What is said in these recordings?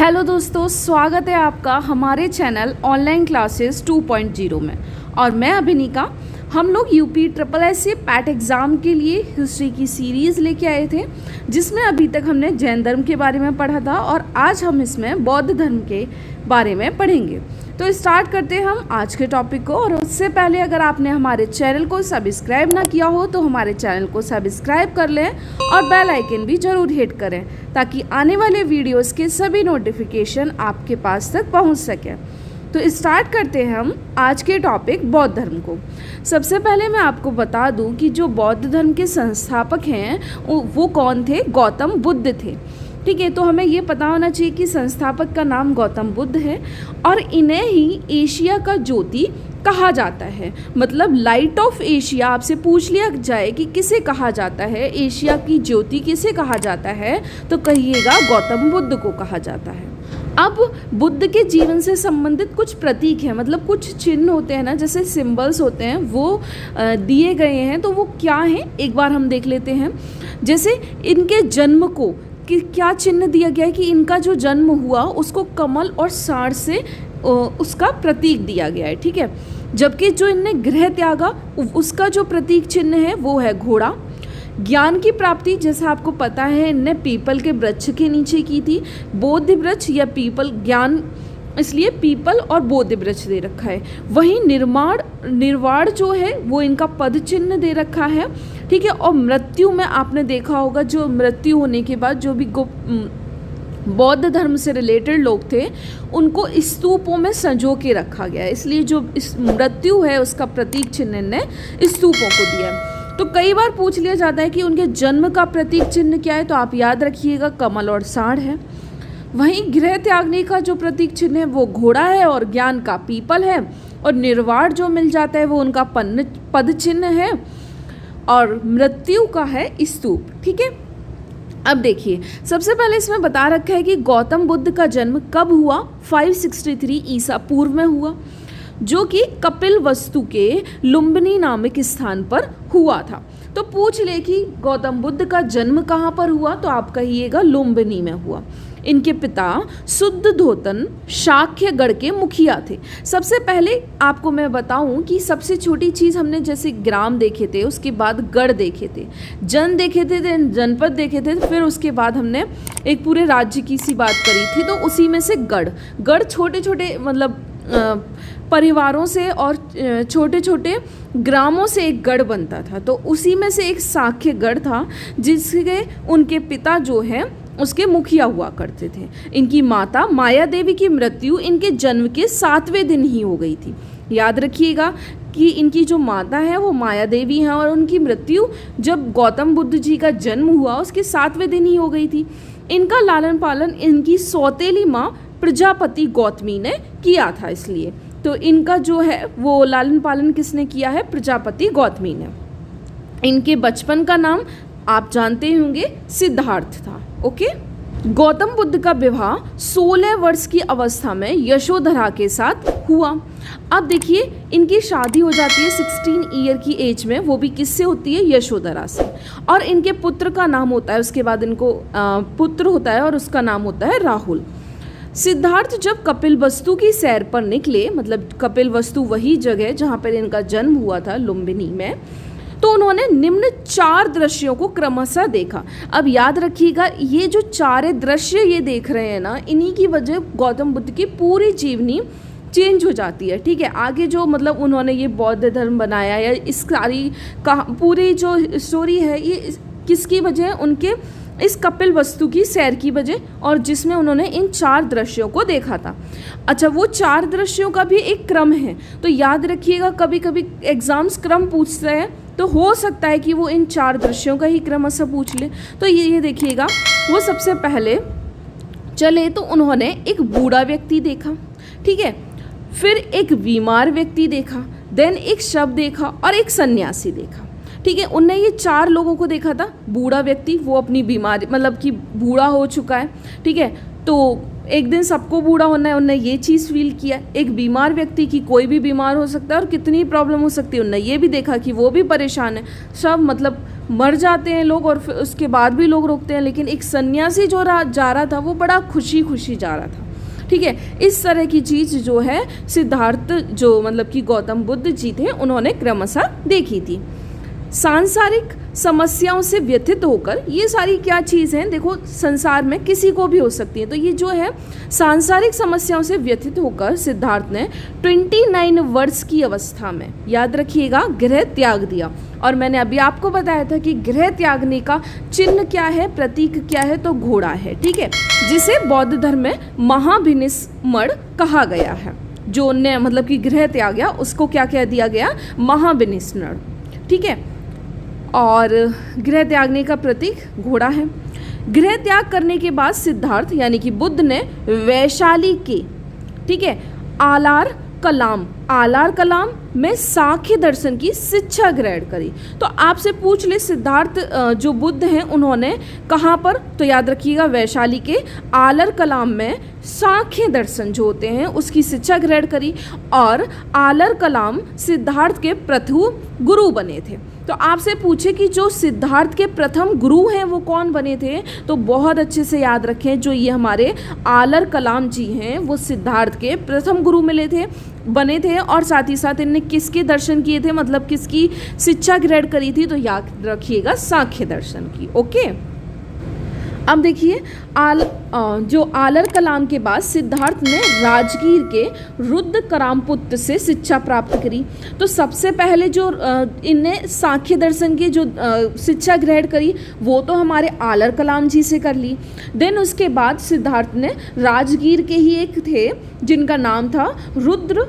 Hello दोस्तों, स्वागत है आपका हमारे चैनल ऑनलाइन क्लासेस 2.0 में। और मैं अभिनिका। हम लोग UPSSC पैट एग्ज़ाम के लिए हिस्ट्री की सीरीज़ लेके आए थे, जिसमें अभी तक हमने जैन धर्म के बारे में पढ़ा था और आज हम इसमें बौद्ध धर्म के बारे में पढ़ेंगे। तो स्टार्ट करते हैं हम आज के टॉपिक को। और उससे पहले अगर आपने हमारे चैनल को सब्सक्राइब ना किया हो तो हमारे चैनल को सब्सक्राइब कर लें और बेल आइकन भी ज़रूर हिट करें, ताकि आने वाले वीडियोस के सभी नोटिफिकेशन आपके पास तक पहुंच सकें। तो स्टार्ट करते हैं हम आज के टॉपिक बौद्ध धर्म को। सबसे पहले मैं आपको बता दूं कि जो बौद्ध धर्म के संस्थापक हैं वो कौन थे। गौतम बुद्ध थे। ठीक है, तो हमें ये पता होना चाहिए कि संस्थापक का नाम गौतम बुद्ध है और इन्हें ही एशिया का ज्योति कहा जाता है। मतलब लाइट ऑफ एशिया आपसे पूछ लिया जाए कि किसे कहा जाता है, एशिया की ज्योति किसे कहा जाता है, तो कहिएगा गौतम बुद्ध को कहा जाता है। अब बुद्ध के जीवन से संबंधित कुछ प्रतीक हैं, मतलब कुछ चिन्ह होते हैं ना, जैसे सिंबल्स होते हैं, वो दिए गए हैं। तो वो क्या हैं एक बार हम देख लेते हैं। जैसे इनके जन्म को कि क्या चिन्ह दिया गया है कि इनका जो जन्म हुआ उसको कमल और सांड से उसका प्रतीक दिया गया है। ठीक है, जबकि जो इनने गृह त्यागा उसका जो प्रतीक चिन्ह है वो है घोड़ा। ज्ञान की प्राप्ति जैसा आपको पता है इनने पीपल के वृक्ष के नीचे की थी। बोध वृक्ष या पीपल, ज्ञान इसलिए पीपल और बोध वृक्ष दे रखा है। वहीं निर्वाण जो है वो इनका पद चिन्ह दे रखा है। ठीक है, और मृत्यु में आपने देखा होगा जो मृत्यु होने के बाद जो भी बौद्ध धर्म से रिलेटेड लोग थे उनको स्तूपों में संजो के रखा गया है, इसलिए जो इस मृत्यु है उसका प्रतीक चिन्ह ने स्तूपों को दिया है। तो कई बार पूछ लिया जाता है कि उनके जन्म का प्रतीक चिन्ह क्या है, तो आप याद रखिएगा कमल और सांड है। वहीं गृह त्यागने का जो प्रतीक चिन्ह है वो घोड़ा है और ज्ञान का पीपल है। और निर्वाण जो मिल जाता है वो उनका पद चिन्ह है और मृत्यु का है स्तूप। ठीक है, अब देखिए सबसे पहले इसमें बता रखा है कि गौतम बुद्ध का जन्म कब हुआ। 563 ईसा पूर्व में हुआ, जो कि कपिल वस्तु के लुम्बिनी नामक स्थान पर हुआ था। तो पूछ ले कि गौतम बुद्ध का जन्म कहाँ पर हुआ, तो आप कहिएगा लुम्बिनी में हुआ। इनके पिता शुद्धोधन शाक्यगढ़ के मुखिया थे। सबसे पहले आपको मैं बताऊं कि सबसे छोटी चीज़ हमने जैसे ग्राम देखे थे, उसके बाद गढ़ देखे थे, जन देखे थे, जनपद देखे थे, फिर उसके बाद हमने एक पूरे राज्य की सी बात करी थी। तो उसी में से गढ़ छोटे छोटे मतलब परिवारों से और छोटे छोटे ग्रामों से एक गढ़ बनता था। तो उसी में से एक शाक्यगढ़ था जिसके उनके पिता जो है उसके मुखिया हुआ करते थे। इनकी माता माया देवी की मृत्यु इनके जन्म के 7वें दिन ही हो गई थी। याद रखिएगा कि इनकी जो माता है वो माया देवी हैं और उनकी मृत्यु जब गौतम बुद्ध जी का जन्म हुआ उसके 7वें दिन ही हो गई थी। इनका लालन पालन इनकी सौतेली माँ प्रजापति गौतमी ने किया था, इसलिए तो इनका जो है वो लालन पालन किसने किया है, प्रजापति गौतमी ने। इनके बचपन का नाम आप जानते होंगे सिद्धार्थ था। ओके, गौतम बुद्ध का विवाह 16 वर्ष की अवस्था में यशोधरा के साथ हुआ। अब देखिए इनकी शादी हो जाती है 16 ईयर की एज में, वो भी किससे होती है, यशोधरा से। और इनके पुत्र का नाम होता है, उसके बाद इनको पुत्र होता है और उसका नाम होता है राहुल। सिद्धार्थ जब कपिल वस्तु की सैर पर निकले, मतलब कपिल वस्तु वही जगह जहाँ पर इनका जन्म हुआ था लुम्बिनी में, तो उन्होंने निम्न 4 दृश्यों को क्रमशः देखा। अब याद रखिएगा ये जो 4 दृश्य ये देख रहे हैं ना, इन्हीं की वजह गौतम बुद्ध की पूरी जीवनी चेंज हो जाती है। ठीक है, आगे जो मतलब उन्होंने ये बौद्ध धर्म बनाया या इस सारी पूरी जो स्टोरी है ये किसकी वजह है, उनके इस कपिल वस्तु की सैर की वजह, और जिसमें उन्होंने इन 4 दृश्यों को देखा था। अच्छा, वो 4 दृश्यों का भी एक क्रम है, तो याद रखिएगा कभी कभी एग्जाम्स क्रम पूछते हैं, तो हो सकता है कि वो इन 4 दृश्यों का ही क्रमशः पूछ ले। तो ये देखिएगा, वो सबसे पहले चले तो उन्होंने एक बूढ़ा व्यक्ति देखा। ठीक है, फिर एक बीमार व्यक्ति देखा, देन एक शव देखा और एक सन्यासी देखा। ठीक है, उनने ये 4 लोगों को देखा था। बूढ़ा व्यक्ति वो अपनी बीमारी मतलब कि बूढ़ा हो चुका है। ठीक है, तो एक दिन सबको बूढ़ा होना है, उनने ये चीज़ फील किया। एक बीमार व्यक्ति की कोई भी बीमार हो सकता है और कितनी प्रॉब्लम हो सकती है, उनने ये भी देखा कि वो भी परेशान है। सब मतलब मर जाते हैं लोग और फिर उसके बाद भी लोग रोकते हैं, लेकिन एक सन्यासी जो जा रहा था वो बड़ा खुशी खुशी जा रहा था। ठीक है, इस तरह की चीज़ जो है सिद्धार्थ जो मतलब कि गौतम बुद्ध जी थे उन्होंने क्रमशः देखी थी। सांसारिक समस्याओं से व्यथित होकर, ये सारी क्या चीज़ हैं, देखो संसार में किसी को भी हो सकती है, तो ये जो है सांसारिक समस्याओं से व्यथित होकर सिद्धार्थ ने 29 वर्ष की अवस्था में, याद रखिएगा, गृह त्याग दिया। और मैंने अभी आपको बताया था कि गृह त्यागने का चिन्ह क्या है, प्रतीक क्या है, तो घोड़ा है। ठीक है, जिसे बौद्ध धर्म में महाविनिस्मरण कहा गया है। जो ने मतलब कि गृह त्याग गया उसको क्या कह दिया गया, महाविनिस्मरण। ठीक है, और गृह त्यागने का प्रतीक घोड़ा है। गृह त्याग करने के बाद सिद्धार्थ यानी कि बुद्ध ने वैशाली के, ठीक है, आलार कलाम में सांख्य दर्शन की शिक्षा ग्रहण करी। तो आपसे पूछ ले सिद्धार्थ जो बुद्ध हैं उन्होंने कहाँ पर, तो याद रखिएगा वैशाली के आलर कलाम में सांख्य दर्शन जो होते हैं उसकी शिक्षा ग्रहण करी। और आलर कलाम सिद्धार्थ के प्रथम गुरु बने थे। तो आपसे पूछे कि जो सिद्धार्थ के प्रथम गुरु हैं वो कौन बने थे, तो बहुत अच्छे से याद रखें, जो ये हमारे आलर कलाम जी हैं वो सिद्धार्थ के प्रथम गुरु बने थे। और साथ ही साथ इनने किसके दर्शन किए थे, मतलब किसकी शिक्षा ग्रहण करी थी, तो याद रखिएगा सांख्य दर्शन की। ओके, अब देखिए जो आलर कलाम के बाद सिद्धार्थ ने राजगीर के रुद्र करामपुत्र से शिक्षा प्राप्त करी। तो सबसे पहले जो इनने सांख्य दर्शन की जो शिक्षा ग्रहण करी वो तो हमारे आलर कलाम जी से कर ली। देन उसके बाद सिद्धार्थ ने राजगीर के ही एक थे जिनका नाम था रुद्र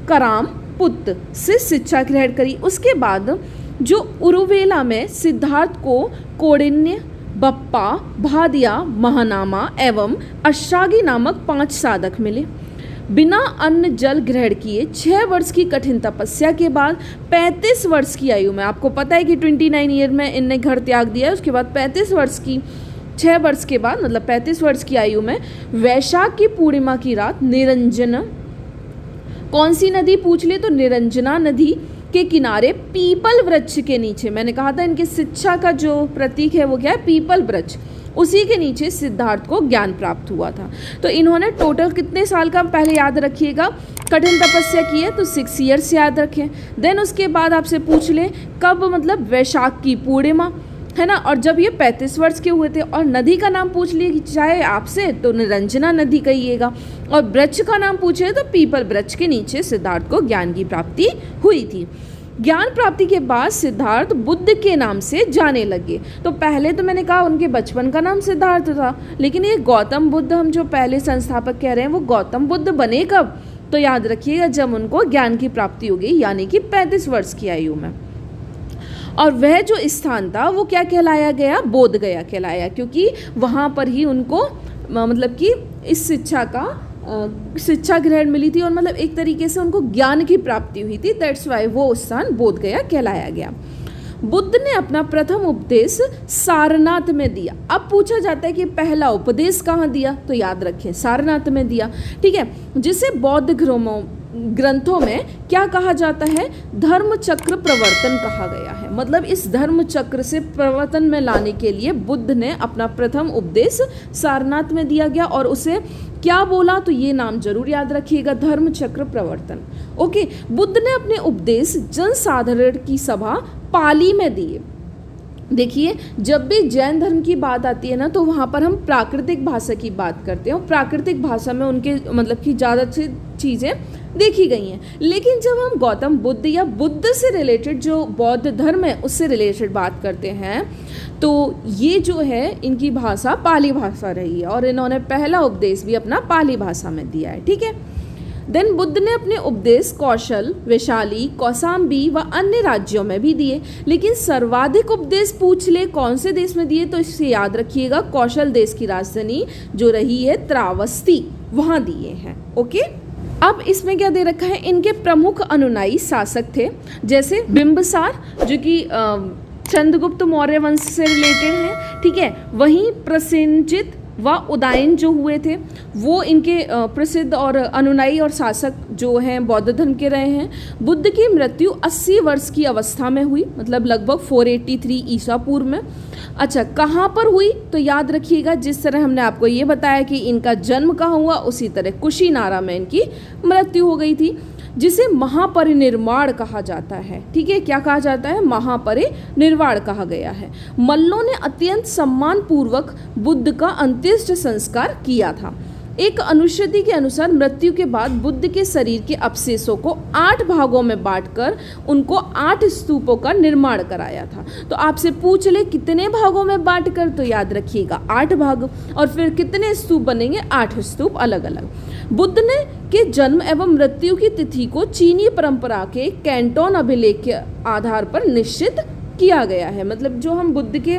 करामपुत्र से शिक्षा ग्रहण करी। उसके बाद जो उरुवेला में सिद्धार्थ को कौंडिन्य, बप्पा, भादिया, महानामा एवं अश्रागी नामक 5 साधक मिले। बिना अन्न जल ग्रहण किए 6 वर्ष की कठिन तपस्या के बाद 35 वर्ष की आयु में, आपको पता है कि 29 ईयर में इनने घर त्याग दिया, उसके बाद 35 वर्ष की 6 वर्ष के बाद मतलब 35 वर्ष की आयु में वैशाख की पूर्णिमा की रात निरंजना, कौन सी नदी पूछ ले, तो निरंजना नदी के किनारे पीपल वृक्ष के नीचे, मैंने कहा था इनकी शिक्षा का जो प्रतीक है वो क्या है, पीपल वृक्ष, उसी के नीचे सिद्धार्थ को ज्ञान प्राप्त हुआ था। तो इन्होंने टोटल कितने साल का, पहले याद रखिएगा, कठिन तपस्या की है तो 6 ईयर्स याद रखें। देन उसके बाद आपसे पूछ ले कब, मतलब वैशाख की पूर्णिमा है ना, और जब ये 35 वर्ष के हुए थे। और नदी का नाम पूछ लिए चाहे आपसे तो निरंजना नदी कहिएगा, और वृक्ष का नाम पूछे तो पीपल वृक्ष के नीचे सिद्धार्थ को ज्ञान की प्राप्ति हुई थी। ज्ञान प्राप्ति के बाद सिद्धार्थ बुद्ध के नाम से जाने लगे। तो पहले तो मैंने कहा उनके बचपन का नाम सिद्धार्थ था, लेकिन ये गौतम बुद्ध हम जो पहले संस्थापक कह रहे हैं वो गौतम बुद्ध बने कब, तो याद रखिएगा जब उनको ज्ञान की प्राप्ति हो गई, यानी कि 35 वर्ष की आयु में। और वह जो स्थान था वो क्या कहलाया गया, बोध गया कहलाया, क्योंकि वहाँ पर ही उनको मतलब कि इस शिक्षा ग्रहण मिली थी और मतलब एक तरीके से उनको ज्ञान की प्राप्ति हुई थी। दैट्स वाई वो स्थान बोध गया कहलाया गया। बुद्ध ने अपना प्रथम उपदेश सारनाथ में दिया। अब पूछा जाता है कि पहला उपदेश कहाँ दिया, तो याद रखें सारनाथ में दिया। ठीक है, जिसे बौद्ध ग्रंथों में क्या कहा जाता है, धर्म चक्र प्रवर्तन कहा गया है। मतलब इस धर्म चक्र से प्रवर्तन में लाने के लिए बुद्ध ने अपना प्रथम उपदेश सारनाथ में दिया गया, और उसे क्या बोला, तो ये नाम जरूर याद रखिएगा, धर्म चक्र प्रवर्तन। ओके, बुद्ध ने अपने उपदेश जनसाधारण की सभा पाली में दिए। देखिए जब भी जैन धर्म की बात आती है ना तो वहाँ पर हम प्राकृतिक भाषा की बात करते हैं, और प्राकृतिक भाषा में उनके मतलब कि ज़्यादा चीज़ें देखी गई हैं। लेकिन जब हम गौतम बुद्ध या बुद्ध से रिलेटेड जो बौद्ध धर्म है उससे रिलेटेड बात करते हैं तो ये जो है इनकी भाषा पाली भाषा रही है, और इन्होंने पहला उपदेश भी अपना पाली भाषा में दिया है। ठीक है, देन बुद्ध ने अपने उपदेश कौशल, वैशाली, कौशाम्बी व अन्य राज्यों में भी दिए। लेकिन सर्वाधिक उपदेश पूछ ले कौन से देश में दिए, तो इसे याद रखिएगा कौशल देश की राजधानी जो रही है त्रावस्ती, वहाँ दिए हैं। ओके, अब इसमें क्या दे रखा है, इनके प्रमुख अनुयायी शासक थे जैसे बिंबिसार जो कि चंद्रगुप्त मौर्य वंश से रिलेटेड है। ठीक है, वहीं प्रसेनजित व उदायन जो हुए थे वो इनके प्रसिद्ध और अनुयायी और शासक जो हैं बौद्ध धर्म के रहे हैं। बुद्ध की मृत्यु 80 वर्ष की अवस्था में हुई, मतलब लगभग 483 ईसा पूर्व में। अच्छा, कहाँ पर हुई तो याद रखिएगा, जिस तरह हमने आपको ये बताया कि इनका जन्म कहाँ हुआ, उसी तरह कुशीनारा में इनकी मृत्यु हो गई थी, जिसे महापरिनिर्वाण कहा जाता है। ठीक है, क्या कहा जाता है? महापरिनिर्वाण कहा गया है। मल्लों ने अत्यंत सम्मान पूर्वक बुद्ध का अंत्येष्टि संस्कार किया था। एक अनुश्रुति के अनुसार मृत्यु के बाद बुद्ध के शरीर के अवशेषों को 8 भागों में बांटकर उनको 8 स्तूपों का निर्माण कराया था। तो आपसे पूछ ले कितने भागों में बांटकर, तो याद रखिएगा 8 भाग। और फिर कितने स्तूप बनेंगे? 8 स्तूप अलग अलग। बुद्ध ने के जन्म एवं मृत्यु की तिथि को चीनी परंपरा के कैंटोन अभिलेख के आधार पर निश्चित किया गया है। मतलब जो हम बुद्ध के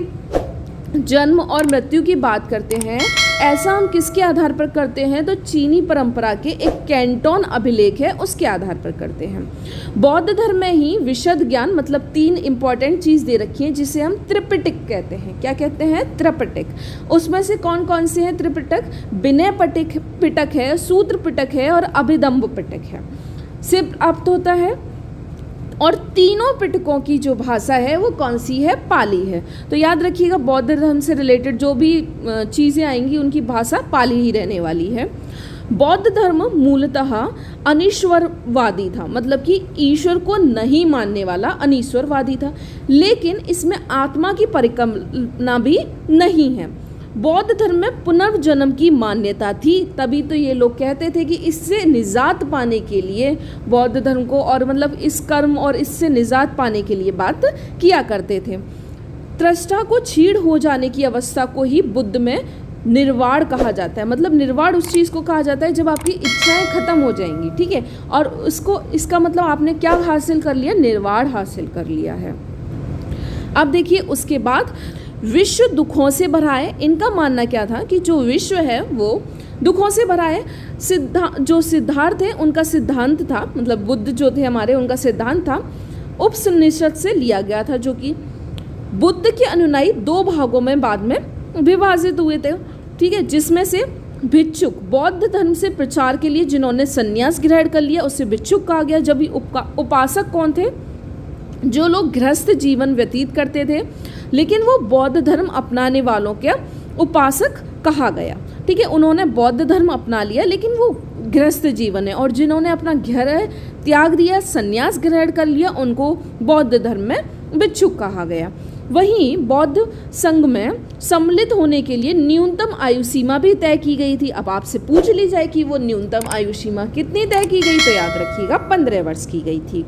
जन्म और मृत्यु की बात करते हैं, ऐसा हम किसके आधार पर करते हैं? तो चीनी परंपरा के एक कैंटोन अभिलेख है उसके आधार पर करते हैं। बौद्ध धर्म में ही विशद ज्ञान, मतलब 3 इंपॉर्टेंट चीज़ दे रखी है जिसे हम त्रिपिटक कहते हैं। क्या कहते हैं? त्रिपिटक। उसमें से कौन कौन से हैं त्रिपिटक? विनय पिटक है, सूत्र पिटक है और अभिधम्म पिटक है। सिर्फ अर्थ होता है। और तीनों पिटकों की जो भाषा है वो कौन सी है? पाली है। तो याद रखिएगा बौद्ध धर्म से रिलेटेड जो भी चीज़ें आएंगी उनकी भाषा पाली ही रहने वाली है। बौद्ध धर्म मूलतः अनीश्वरवादी था, मतलब कि ईश्वर को नहीं मानने वाला अनीश्वरवादी था, लेकिन इसमें आत्मा की परिकल्पना भी नहीं है। बौद्ध धर्म में पुनर्जन्म की मान्यता थी, तभी तो ये लोग कहते थे कि इससे निजात पाने के लिए बौद्ध धर्म को, और मतलब इस कर्म और इससे निजात पाने के लिए बात किया करते थे। त्रष्टा को क्षीण हो जाने की अवस्था को ही बुद्ध में निर्वाण कहा जाता है। मतलब निर्वाण उस चीज़ को कहा जाता है जब आपकी इच्छाएं खत्म हो जाएंगी। ठीक है, और उसको, इसका मतलब आपने क्या हासिल कर लिया? निर्वाण हासिल कर लिया है। अब देखिए उसके बाद विश्व दुखों से भरा है। इनका मानना क्या था कि जो विश्व है वो दुखों से भरा है। जो सिद्धार्थ है उनका सिद्धांत था, मतलब बुद्ध जो थे हमारे, उनका सिद्धांत था उपनिषद से लिया गया था, जो कि बुद्ध के अनुयायी 2 भागों में बाद में विभाजित हुए थे। ठीक है, जिसमें से भिक्षुक, बौद्ध धर्म से प्रचार के लिए जिन्होंने संन्यास ग्रहण कर लिया उसे भिक्षुक कहा गया। जब उपासक कौन थे? जो लोग गृहस्थ जीवन व्यतीत करते थे लेकिन वो बौद्ध धर्म अपनाने वालों के उपासक कहा गया। ठीक है, उन्होंने बौद्ध धर्म अपना लिया लेकिन वो गृहस्थ जीवन है, और जिन्होंने अपना घर त्याग दिया, संन्यास ग्रहण कर लिया, उनको बौद्ध धर्म में भिक्षुक कहा गया। वहीं बौद्ध संघ में सम्मिलित होने के लिए न्यूनतम आयु सीमा भी तय की गई थी। अब आपसे पूछ ली जाए कि वो न्यूनतम आयु सीमा कितनी तय की गई, तो याद रखिएगा 15 वर्ष की गई थी।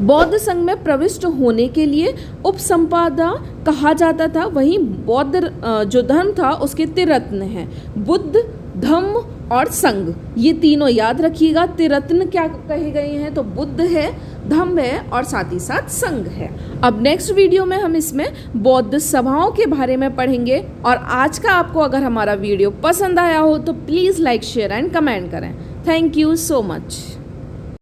बौद्ध संघ में प्रविष्ट होने के लिए उपसंपदा कहा जाता था। वहीं बौद्ध जो धर्म था उसके 3 रत्न हैं, बुद्ध, धम्म और संघ। ये तीनों याद रखिएगा। 3 रत्न क्या कहे गए हैं? तो बुद्ध है, धम्म है और साथ ही साथ संघ है। अब नेक्स्ट वीडियो में हम इसमें बौद्ध सभाओं के बारे में पढ़ेंगे। और आज का आपको अगर हमारा वीडियो पसंद आया हो तो please like, share and comment करें। Thank you so much.